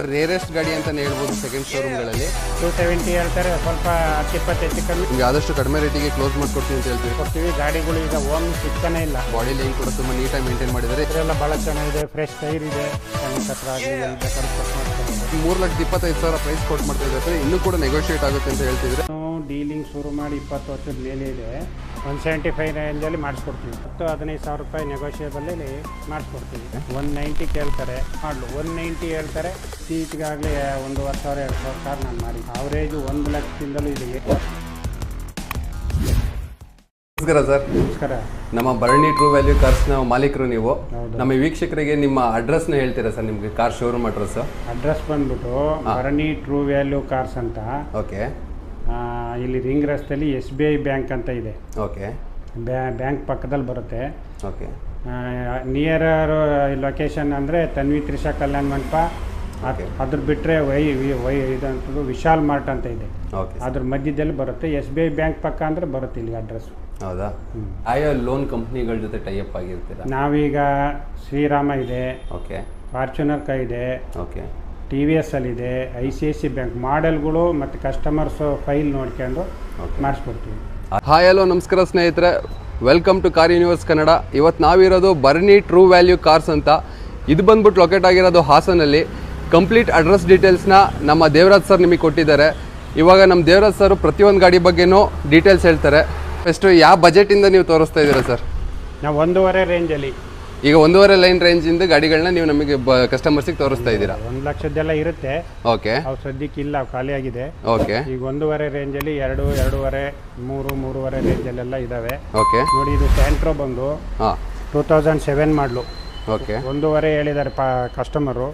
Rarest ಗಾಡಿ ಅಂತಾನೆ ಹೇಳ್ಬೋದು ಸೆಕೆಂಡ್ ಶೋರೂಮ್ಗಳಲ್ಲಿ. 270 ಹೇಳ್ತಾರೆ, ಸ್ವಲ್ಪ 10-20 ಹೆಚ್ಚು ಕಮ್ಮಿ ನಿಮಗೆ ಆದಷ್ಟು ಕಡಿಮೆ ರೇಟಿಗೆ ಕ್ಲೋಸ್ ಮಾಡ್ಕೊಡ್ತೀವಿ ಅಂತ ಹೇಳ್ತೀವಿ. ಕೊಡ್ತೀವಿ. ಗಾಡಿಗಳು ಈಗ ಓಮ್ ಸಿಗ್ತಾನೆ ಇಲ್ಲ. ಬಾಡಿ ಲೈನ್ ಕೂಡ ತುಂಬ ನೀಟಾಗಿ ಮೇಂಟೈನ್ ಮಾಡಿದ್ದಾರೆ. ಇದರೆಲ್ಲ ಭಾಳ ಚೆನ್ನಾಗಿದೆ, ಫ್ರೆಶ್ ಟೈರ್ ಇದೆ. 3,25,000 ಪ್ರೈಸ್ ಕೊಟ್ಟು ಮಾಡ್ತಾ ಇದ್ದಾರೆ. ಇನ್ನೂ ಕೂಡ ನೆಗೋಷಿಯೇಟ್ ಆಗುತ್ತೆ ಅಂತ ಹೇಳ್ತಿದ್ರೆ. ಡೀಲಿಂಗ್ ಶುರು ಮಾಡಿ 20 ವರ್ಷದ ಮೇಲೆ ಇದೆ. 175 ರೇಂಜಲ್ಲಿ ಮಾಡಿಸ್ಕೊಡ್ತೀವಿ. 10-15 ರೂಪಾಯಿ ನೆಗೋಷಿಯೇಬಲಲ್ಲಿ ಮಾಡಿಸ್ಕೊಡ್ತೀವಿ. 190 ಕೇಳ್ತಾರೆ ಮಾಡಲು, 190 ಹೇಳ್ತಾರೆ. ಸೀಟ್ಗಾಗಲೇ 1,50,000-2,000 ಕಾರ್ ನಾನು ಮಾಡಿ ಅವರೇಜು 1 ಲಕ್ಷದಿಂದಲೂ ಇದೆ. ನಮಸ್ಕಾರ ಸರ್. ನಮಸ್ಕಾರ. ನಮ್ಮ ಭರಣಿ ಟ್ರೂ ವ್ಯಾಲ್ಯೂ ಕಾರ್ಸ್ನ ಮಾಲೀಕರು ನೀವು. ಹೌದು. ನಮ್ಮ ವೀಕ್ಷಕರಿಗೆ ನಿಮ್ಮ ಅಡ್ರೆಸ್ನ ಹೇಳ್ತೀರಾ ಸರ್? ನಿಮಗೆ ಕಾರ್ ಶೋರೂಮ್ ಅಡ್ರೆಸ್ ಬಂದ್ಬಿಟ್ಟು ಭರಣಿ ಟ್ರೂ ವ್ಯಾಲ್ಯೂ ಕಾರ್ಸ್ ಅಂತ. ಓಕೆ. ಇಲ್ಲಿ ರಿಂಗ್ ರಸ್ತೆಯಲ್ಲಿ SBI ಬ್ಯಾಂಕ್ ಅಂತ ಇದೆ. ಓಕೆ. ಬ್ಯಾಂಕ್ ಪಕ್ಕದಲ್ಲಿ ಬರುತ್ತೆ. ಓಕೆ. ನಿಯರ್ ಲೊಕೇಶನ್ ಅಂದರೆ ತನ್ವಿ ತ್ರಿಷಾ ಕಲ್ಯಾಣ ಮಂಟಪ. ಅದ್ರ ಬಿಟ್ಟರೆ ಇದಂಥದ್ದು ವಿಶಾಲ್ ಮಾರ್ಟ್ ಅಂತ ಇದೆ. ಅದ್ರ ಮಧ್ಯದಲ್ಲಿ ಬರುತ್ತೆ. SBI ಬ್ಯಾಂಕ್ ಪಕ್ಕ ಅಂದರೆ ಬರುತ್ತೆ ಇಲ್ಲಿ ಅಡ್ರೆಸ್. ಹೌದಾ? ಆಯಾ ಲೋನ್ ಕಂಪ್ನಿಗಳ ಜೊತೆ ಟೈಅಪ್ ಆಗಿರ್ತೀರಾ? ನಾವೀಗ ಶ್ರೀರಾಮ ಇದೆ. ಓಕೆ. ಫಾರ್ಚುನರ್ ಇದೆ. ಓಕೆ. TVS ಅಲ್ಲಿದೆ. ICICI ಬ್ಯಾಂಕ್ ಮಾಡೆಲ್ಗಳು ಮತ್ತು ಕಸ್ಟಮರ್ಸ್ ಫೈಲ್ ನೋಡ್ಕೊಂಡು ಮಾಡಿಸ್ಕೊಡ್ತೀವಿ. ಹಾಯ್ ಹಲೋ ನಮಸ್ಕಾರ ಸ್ನೇಹಿತರೆ, welcome to car universe Kannada. ಇವತ್ತು ನಾವಿರೋದು ಭರಣಿ ಟ್ರೂ ವ್ಯಾಲ್ಯೂ ಕಾರ್ಸ್ ಅಂತ. ಇದು ಬಂದ್ಬಿಟ್ಟು ಲೊಕೇಟ್ ಆಗಿರೋದು ಹಾಸನಲ್ಲಿ. ಕಂಪ್ಲೀಟ್ ಅಡ್ರೆಸ್ ಡೀಟೇಲ್ಸ್ನ ನಮ್ಮ ದೇವರಾಜ್ ಸರ್ ನಿಮಗೆ ಕೊಟ್ಟಿದ್ದಾರೆ. ಇವಾಗ ನಮ್ಮ ದೇವರಾಜ್ ಸರ್ ಪ್ರತಿಯೊಂದು ಗಾಡಿ ಬಗ್ಗೆನೂ ಡೀಟೇಲ್ಸ್ ಹೇಳ್ತಾರೆ. ಫಸ್ಟು ಯಾವ ಬಜೆಟಿಂದ ನೀವು ತೋರಿಸ್ತಾ ಇದ್ದೀರಾ ಸರ್? ನಾವು 1.5 ರೇಂಜಲ್ಲಿ, ಈಗ 1.5 ಲೈನ್ ರೇಂಜಿಂದ ಗಾಡಿಗಳನ್ನ ನೀವು ನಮಗೆ ಕಸ್ಟಮರ್ಸಿಗೆ ತೋರಿಸ್ತಾ ಇದ್ದೀರಾ? 1 ಲಕ್ಷದ್ದೆಲ್ಲ ಇರುತ್ತೆ. ಓಕೆ. ಅವು ಸದ್ಯಕ್ಕೆ ಇಲ್ಲ, ಖಾಲಿಯಾಗಿದೆ. ಓಕೆ. ಈಗ 1.5 ರೇಂಜಲ್ಲಿ 2, 2.5, 3, 3.5 ರೇಂಜಲ್ಲೆಲ್ಲ ಇದ್ದಾವೆ. ಓಕೆ. ನೋಡಿ, ಇದು ಸ್ಯಾಂಟ್ರೋ ಬಂದು 2007 ಮಾಡಲು. ಓಕೆ. 1.5 ಹೇಳಿದ್ದಾರೆ ಕಸ್ಟಮರು.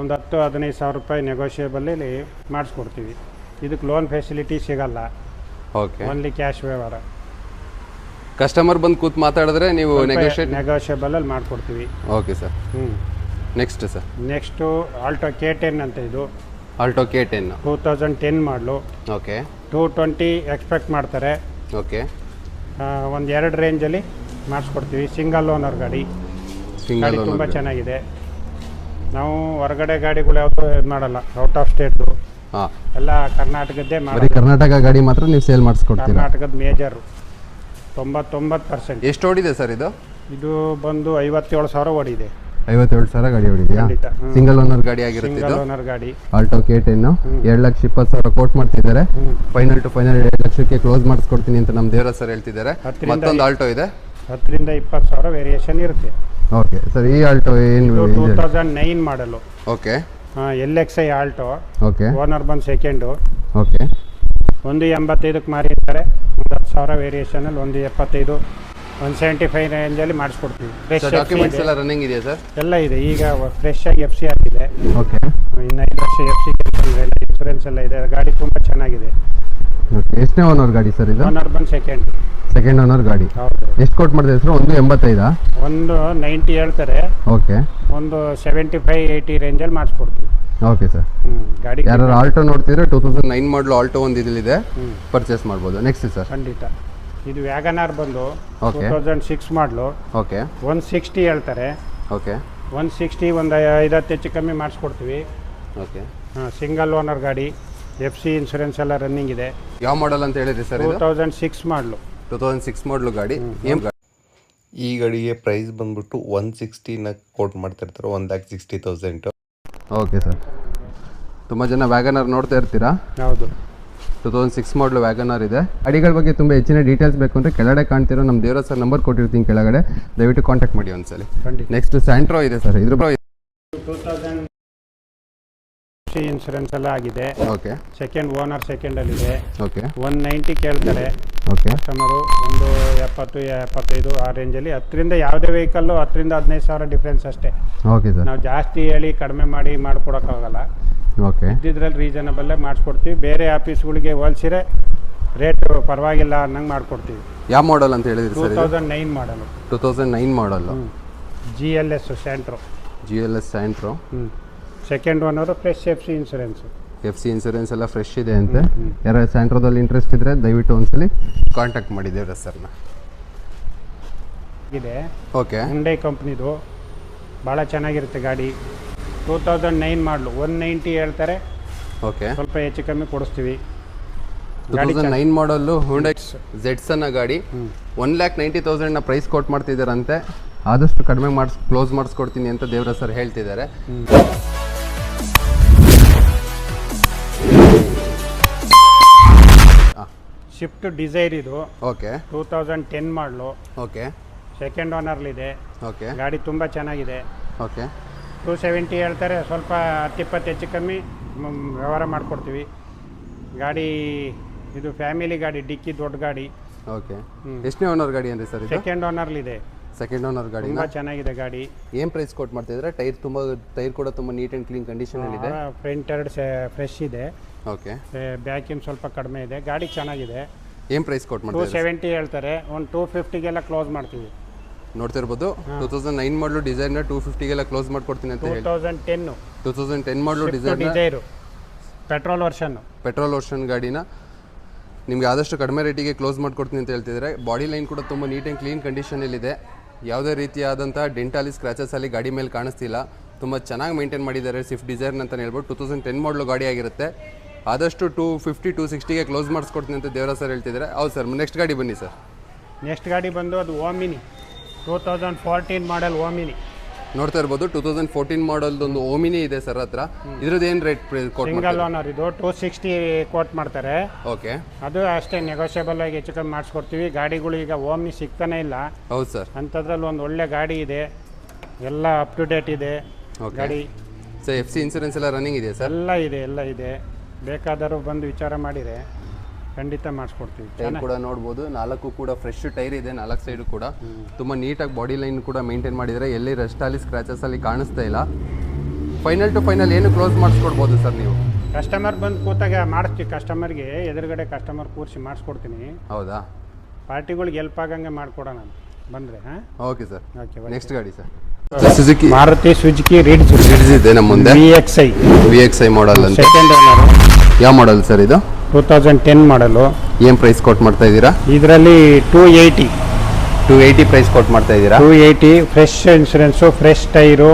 ಒಂದು 10-15 ರೂಪಾಯಿ ನೆಗೋಷಿಯೇಬಲಲ್ಲಿ ಮಾಡಿಸ್ಕೊಡ್ತೀವಿ. ಇದಕ್ಕೆ ಲೋನ್ ಫೆಸಿಲಿಟಿ ಸಿಗಲ್ಲ. ಓಕೆ. ಓನ್ಲಿ ಕ್ಯಾಶ್ ವ್ಯವಹಾರ. ಕಸ್ಟಮರ್ ಬಂದು ಕೂತು ಮಾತಾಡಿದ್ರೆ ನೀವು ನೆಗೋಷಿಯೇಬಲಲ್ಲಿ ಮಾಡಿಕೊಡ್ತೀವಿ. Okay sir. Next sir? Next Alto K10 ಅಂತ. ಇದು ಆಲ್ಟೋ K10 2010 ಮಾಡಲು. ಓಕೆ. 220 ಎಕ್ಸ್ಪೆಕ್ಟ್ ಮಾಡ್ತಾರೆ. ಓಕೆ. ಒಂದು 2 ರೇಂಜಲ್ಲಿ ಮಾಡಿಸ್ಕೊಡ್ತೀವಿ. ಸಿಂಗಲ್ ಓನರ್ ಗಾಡಿ. ಗಾಡಿ ತುಂಬ ಚೆನ್ನಾಗಿದೆ. ನಾವು ಹೊರಗಡೆ ಗಾಡಿಗಳು ಯಾವುದು ಇದು ಮಾಡಲ್ಲ, ಔಟ್ ಆಫ್ ಸ್ಟೇಟ್ದು. ಎಲ್ಲ ಕರ್ನಾಟಕದ್ದೇ ಮಾಡಿ. ಕರ್ನಾಟಕ ಗಾಡಿ ಮಾತ್ರ ನೀವು ಸೇಲ್ ಮಾಡಿಸ್ಕೊಡ್ತೀರಾ? ಕರ್ನಾಟಕದ ಮೇಜರು 99%. ಎಷ್ಟು ಓಡಿದೆ ಸರ್ ಇದು? ಇದು ಬಂದು 57,000 ಓಡಿದೆ. 57,000 ಗಾಡಿ ಓಡಿದೆಯಾ? ಸಿಂಗಲ್ ಓನರ್ ಗಾಡಿ ಆಗಿರುತ್ತೆ. ಸಿಂಗಲ್ ಓನರ್ ಗಾಡಿ ಆಲ್ಟೋ K10 2,20,000 ಕೋಟ್ ಮಾಡ್ತಿದ್ದಾರೆ. ಫೈನಲ್ ಟು ಫೈನಲ್ 2 ಲಕ್ಷಕ್ಕೆ ಕ್ಲೋಸ್ ಮಾಡಿಸ್ಕೊಡ್ತೀನಿ ಅಂತ ನಮ್ಮ ದೇವರಾಜ್ ಸರ್ ಹೇಳ್ತಿದ್ದಾರೆ. ಮತ್ತೊಂದು ಆಲ್ಟೋ ಇದೆ, 10,000-20,000 ವೇರಿಯೇಷನ್ ಇರುತ್ತೆ. Okay sir. ಈ ಆಲ್ಟೋ ಏನು? 2009 ಮಾಡಲು. Okay. LXi Alto. Okay. Owner ಬಂದು ಸೆಕೆಂಡು. ಓಕೆ. 185ಕ್ಕೆ ಮಾರಿರ್ತಾರೆ. 10,000 ವೇರಿಯೇಷನಲ್ಲಿ 175, 175 ರೇಂಜಲ್ಲಿ ಮಾಡಿಸ್ಕೊಡ್ತೀವಿ. ಫ್ರೆಶ್ ಡಾಕ್ಯುಮೆಂಟ್ಸ್ ಎಲ್ಲ ರನ್ನಿಂಗ್ ಇದೆಯಾ ಸರ್? ಎಲ್ಲ ಇದೆ. ಈಗ ಫ್ರೆಶ್ ಆಗಿ FC ಆಗಿದೆ. ಓಕೆ. ಇನ್ನು 5 ವರ್ಷ FC ಇನ್ಸೂರೆನ್ಸ್ ಎಲ್ಲ ಇದೆ. ಗಾಡಿ ತುಂಬ ಚೆನ್ನಾಗಿದೆ. ಓಕೆ. ಎಷ್ಟನೇ ಓನರ್ ಗಾಡಿ ಸರ್ ಇದು? ಓನರ್ ಬಂದು ಸೆಕೆಂಡ್ ಓನರ್ ಗಾಡಿ. ಹೌದು. ಎಷ್ಟು ಕೋಟ್ ಮಾಡಿದೆ ಸರ್? 185? 190 ಹೇಳ್ತಾರೆ. ಓಕೆ. ಒಂದು 75-80 ರೇಂಜಲ್ಲಿ ಮಾಡಿಸ್ಕೊಡ್ತೀವಿ. Okay sir. ಗಾಡಿ ಯಾರು ಆಲ್ಟೋ ನೋಡ್ತಿದ್ರೆ 2009 ಮಾಡಲು ಆಲ್ಟೋ ಒಂದು ಇದಿದೆ, ಪರ್ಚೇಸ್ ಮಾಡ್ಬೋದು. Next sir? ಖಂಡಿತ. ಇದು ವ್ಯಾಗನಾರ್ ಬಂದು 2006 ಮಾಡಲು. ಓಕೆ. 160 ಹೇಳ್ತಾರೆ. ಓಕೆ. 160 ಒಂದು 5-10 ಹೆಚ್ಚು ಕಮ್ಮಿ ಮಾಡಿಸ್ಕೊಡ್ತೀವಿ. ಓಕೆ. ಸಿಂಗಲ್ ಓನರ್ ಗಾಡಿ. FC ಇನ್ಸೂರೆನ್ಸ್ ಎಲ್ಲ ರನ್ನಿಂಗ್ ಇದೆ. ಯಾವ ಮಾಡಲ್ ಅಂತ ಹೇಳಿದ್ರಿ ಸರ್? 2006 ಮಾಡಲು. 2006 ಮಾಡಲು ಗಾಡಿ. ಏನು ಗಾಡಿ? ಈ ಗಾಡಿಗೆ ಪ್ರೈಸ್ ಬಂದ್ಬಿಟ್ಟು 160 ಕೋಟ್ ಮಾಡ್ತಿರ್ತಾರೆ, 1,60,000. Okay sir. ತುಂಬ ಜನ ವ್ಯಾಗನರ್ ನೋಡ್ತಾ ಇರ್ತೀರಾ? ಹೌದು. 2006 ಮಾಡಲು ವ್ಯಾಗನರ್ ಇದೆ. ಗಾಡಿಗಳ ಬಗ್ಗೆ ತುಂಬ ಹೆಚ್ಚಿನ ಡೀಟೇಲ್ಸ್ ಬೇಕು ಅಂದರೆ ಕೆಳಗಡೆ ಕಾಣ್ತಿರೋ ನಮ್ಮ ದೇವರಾಜ್ ಸರ್ ನಂಬರ್ ಕೊಟ್ಟಿರ್ತೀನಿ ಕೆಳಗಡೆ, ದಯವಿಟ್ಟು ಕಾಂಟ್ಯಾಕ್ಟ್ ಮಾಡಿ ಒಂದ್ಸಲಿ. ನೆಕ್ಸ್ಟ್ ಸ್ಯಾಂಟ್ರೋ ಇದೆ ಸರ್. ಇದ್ರ 2000 ಇನ್ಸೂರೆನ್ಸ್ ಎಲ್ಲ ಆಗಿದೆ. ಓಕೆ. ಸೆಕೆಂಡ್ ಓನರ್ ಸೆಕೆಂಡಲ್ಲಿದೆ. ಓಕೆ. 190 ಕೇಳ್ತಾರೆ ಓಕೆ. ಕಸ್ಟಮರು. ಒಂದು 70-75 ಆ ರೇಂಜಲ್ಲಿ. 10ರಿಂದ ಯಾವುದೇ ವೆಹಿಕಲ್ಲು 10,000-15,000 ಡಿಫ್ರೆನ್ಸ್ ಅಷ್ಟೇ. Okay sir. ನಾವು ಜಾಸ್ತಿ ಹೇಳಿ ಕಡಿಮೆ ಮಾಡಿ ಮಾಡಿಕೊಡೋಕ್ಕಾಗಲ್ಲ. ಓಕೆ. ಇದ್ದಿದ್ರಲ್ಲಿ ರೀಸನಬಲ್ಲೇ ಮಾಡಿಸ್ಕೊಡ್ತೀವಿ. ಬೇರೆ ಆಫೀಸ್ಗಳಿಗೆ ಹೋಲಿಸಿದ್ರೆ ರೇಟ್ ಪರವಾಗಿಲ್ಲ ಅನ್ನಂಗೆ ಮಾಡಿಕೊಡ್ತೀವಿ. ಯಾವ ಮಾಡಲ್ ಅಂತ ಹೇಳಿದ್ರಿ ಸರ್? 2009 ಮಾಡಲು. 2009 ಮಾಡಲು. GLS Santro. GLS Santro. Second owner fresh FC insurance. FC insurance ಎಲ್ಲ ಫ್ರೆಶ್ ಇದೆ ಅಂತೆ. ಯಾರು ಸ್ಯಾಂಟ್ರೋದಲ್ಲಿ ಇಂಟ್ರೆಸ್ಟ್ ಇದ್ದರೆ ದಯವಿಟ್ಟು ಒಂದ್ಸಲಿ ಕಾಂಟ್ಯಾಕ್ಟ್ ಮಾಡಿ ದೇವರಾಜ್ ಸರ್ನ. ಇದೆ. ಓಕೆ. ಹುಂಡೈ ಕಂಪ್ನಿದು ಭಾಳ ಚೆನ್ನಾಗಿರುತ್ತೆ ಗಾಡಿ. 2009 ಮಾಡಲು 190 ಹೇಳ್ತಾರೆ, ಓಕೆ. ಸ್ವಲ್ಪ ಹೆಚ್ಚು ಕಮ್ಮಿ ಕೊಡಿಸ್ತೀವಿ. 2009 ಮಾಡಲ್ಲು ಹುಂಡೈ ಜೆಟ್ಸನ್ನ ಗಾಡಿ 1,90,000 ಪ್ರೈಸ್ ಕೊಟ್ಟು ಮಾಡ್ತಿದ್ದಾರಂತೆ. ಆದಷ್ಟು ಕಡಿಮೆ ಕ್ಲೋಸ್ ಮಾಡಿಸ್ಕೊಡ್ತೀನಿ ಅಂತ ದೇವರ ಸರ್ ಹೇಳ್ತಿದ್ದಾರೆ. ಶಿಫ್ಟ್ ಡಿಸೈರ್ ಇದು, ಓಕೆ. 2010 ಮಾಡಲು, ಓಕೆ. ಸೆಕೆಂಡ್ ಓನರ್ಲಿದೆ. ಓಕೆ. ಗಾಡಿ ತುಂಬ ಚೆನ್ನಾಗಿದೆ. ಓಕೆ. 270 ಹೇಳ್ತಾರೆ, ಸ್ವಲ್ಪ 10-20 ಹೆಚ್ಚು ಕಮ್ಮಿ ವ್ಯವಹಾರ ಮಾಡಿಕೊಡ್ತೀವಿ. ಗಾಡಿ ಇದು ಫ್ಯಾಮಿಲಿ ಗಾಡಿ, ಡಿಕ್ಕಿ ದೊಡ್ಡ ಗಾಡಿ. ಓಕೆ. ಎಷ್ಟನೇ ಓನರ್ ಗಾಡಿ ಅಂದರೆ ಸರ್ ಇದು? ಸೆಕೆಂಡ್ ಓನರ್ಲಿದೆ. ಸೆಕೆಂಡ್ ಓನರ್ ಗಾಡಿ ತುಂಬ ಚೆನ್ನಾಗಿದೆ ಗಾಡಿ. ಏನು ಪ್ರೈಸ್ ಕೊಟ್ಟು ಮಾಡ್ತಿದ್ರೆ? ಟೈರ್ ಕೂಡ ತುಂಬ ನೀಟ್ ಆ್ಯಂಡ್ ಕ್ಲೀನ್ ಕಂಡೀಷನಲ್ಲಿದೆ. ಫ್ರಂಟ್ ಎರಡು ಫ್ರೆಶ್ ಇದೆ. ಓಕೆ. ಬ್ಯಾಕಿನ್ ಸ್ವಲ್ಪ ಕಡಿಮೆ ಇದೆ. ಗಾಡಿ ಚೆನ್ನಾಗಿದೆ. ಏನು ಪ್ರೈಸ್ ಕೊಟ್ಟು ಮಾಡ್ತೀವಿ? 270 ಹೇಳ್ತಾರೆ, ಒಂದು 250ಗೆಲ್ಲ ಕ್ಲೋಸ್ ಮಾಡ್ತೀವಿ. ನೋಡ್ತಿರ್ಬೋದು 2009 ಮಾಡಲು ಡಿಸೈರ್ನ 250ಗೆಲ್ಲ ಕ್ಲೋಸ್ ಮಾಡ್ಕೊಡ್ತೀನಿ ಅಂತ ಹೇಳಿ. 2010 ಮಾಡಲು ಡಿಸೈರು ಪೆಟ್ರೋಲ್ ವರ್ಷನ್ ಗಾಡಿನ ನಿಮಗೆ ಆದಷ್ಟು ಕಡಿಮೆ ರೇಟಿಗೆ ಕ್ಲೋಸ್ ಮಾಡ್ಕೊಡ್ತೀನಿ ಅಂತ ಹೇಳ್ತಿದ್ದಾರೆ. ಬಾಡಿ ಲೈನ್ ಕೂಡ ತುಂಬ ನೀಟ್ ಆ್ಯಂಡ್ ಕ್ಲೀನ್ ಕಂಡೀಷನಲ್ಲಿದೆ. ಯಾವುದೇ ರೀತಿಯಾದಂಥ ಡೆಂಟಾಲಿ ಸ್ಕ್ರಾಚಸ್ ಅಲ್ಲಿ ಗಾಡಿ ಮೇಲೆ ಕಾಣಿಸ್ತಿಲ್ಲ. ತುಂಬ ಚೆನ್ನಾಗಿ ಮೇಂಟೈನ್ ಮಾಡಿದ್ದಾರೆ ಸ್ವಿಫ್ಟ್ ಡಿಸೈರ್ನ ಅಂತ ಹೇಳ್ಬೋದು. 2010 ಮಾಡಲು ಗಾಡಿ ಆಗಿರುತ್ತೆ. ಆದಷ್ಟು 250-260ಗೆ ಕ್ಲೋಸ್ ಮಾಡಿಸ್ಕೊಡ್ತೀನಿ ಅಂತ ದೇವರ ಸರ್ ಹೇಳ್ತಿದ್ದಾರೆ. ಹೌದು ಸರ್, ನೆಕ್ಸ್ಟ್ ಗಾಡಿ ಬನ್ನಿ ಸರ್. ನೆಕ್ಸ್ಟ್ ಗಾಡಿ ಬಂದು ಅದು ಓಮಿನಿ 2014 ಮಾಡಲ್ ಓಮಿನಿ. ನೋಡ್ತಾ ಇರ್ಬೋದು 2014 ಮಾಡಲ್ದೊಂದು ಓಮಿನಿ ಇದೆ ಸರ್ ಹತ್ರ. ಇದ್ರದ್ದು ಏನು ರೇಟ್ ಕೊಟ್ಟು? ಸಿಂಗಲ್ ಓನರ್ ಇದು 260 ಕೋಟ್ ಮಾಡ್ತಾರೆ. ಓಕೆ. ಅದು ಅಷ್ಟೇ ನೆಗೋಷಿಯಬಲ್ ಆಗಿ ಹೆಚ್ಚು ಕಮ್ಮಿ ಮಾಡಿಸ್ಕೊಡ್ತೀವಿ. ಗಾಡಿಗಳು ಈಗ ಓಮಿನಿ ಸಿಗ್ತಾನೆ ಇಲ್ಲ. ಹೌದು ಸರ್. ಅಂಥದ್ರಲ್ಲಿ ಒಂದು ಒಳ್ಳೆ ಗಾಡಿ ಇದೆ, ಎಲ್ಲ ಅಪ್ ಟು ಡೇಟ್ ಇದೆ ಗಾಡಿ. ಸರ್ FC ಇನ್ಸೂರೆನ್ಸ್ ಎಲ್ಲ ರನ್ನಿಂಗ್ ಇದೆ ಸರ್? ಎಲ್ಲ ಇದೆ. ಬೇಕಾದರೂ ಬಂದು ವಿಚಾರ ಮಾಡಿದರೆ ಖಂಡಿತ ಮಾಡಿಸ್ಕೊಡ್ತೀವಿ. ಟೈರ್ ಕೂಡ ನೋಡ್ಬೋದು, 4 ಕೂಡ ಫ್ರೆಶ್ ಟೈರ್ ಇದೆ, 4 ಸೈಡು ಕೂಡ ತುಂಬ ನೀಟಾಗಿ ಬಾಡಿ ಲೈನ್ ಕೂಡ ಮೇಂಟೈನ್ ಮಾಡಿದರೆ. ಎಲ್ಲಿ ರಸ್ಟಲ್ಲಿ ಸ್ಕ್ರಾಚಸ್ ಅಲ್ಲಿ ಕಾಣಿಸ್ತಾ ಇಲ್ಲ. ಫೈನಲ್ ಟು ಫೈನಲ್ ಏನು ಕ್ಲೋಸ್ ಮಾಡಿಸ್ಕೊಡ್ಬೋದು ಸರ್ ನೀವು? ಕಸ್ಟಮರ್ ಬಂದು ಕೂತಾಗ ಮಾಡಿಸ್ತೀವಿ. ಕಸ್ಟಮರ್ಗೆ ಎದುರುಗಡೆ ಕಸ್ಟಮರ್ ಕೂರಿಸಿ ಮಾಡಿಸ್ಕೊಡ್ತೀನಿ. ಹೌದಾ? ಪಾರ್ಟಿಗಳಿಗೆ ಹೆಲ್ಪ್ ಆಗಂಗೆ ಮಾಡಿಕೊಡೋಣ ಬಂದರೆ. Okay sir. ಓಕೆ. ನೆಕ್ಸ್ಟ್ ಗಾಡಿ sir Suzuki Maruti Suzuki ridge ಇದೆ ನಮ್ಮ ಮುಂದೆ. VXI ಮಾಡಲ್ ಅಂತ. Second owner. ಯಾವ ಮಾಡಲ್ ಸರ್ ಇದು? 2010 ಮಾಡಲು. ಏನು ಪ್ರೈಸ್ ಕೊಟ್ಟು ಮಾಡ್ತಾ ಇದ್ದೀರಾ? ಇದರಲ್ಲಿ 280 ಪ್ರೈಸ್ ಕೊಟ್ಟು ಮಾಡ್ತಾ ಇದ್ದೀರಾ? 280 ಫ್ರೆಶ್ ಇನ್ಶೂರೆನ್ಸು, ಫ್ರೆಶ್ ಟೈರು,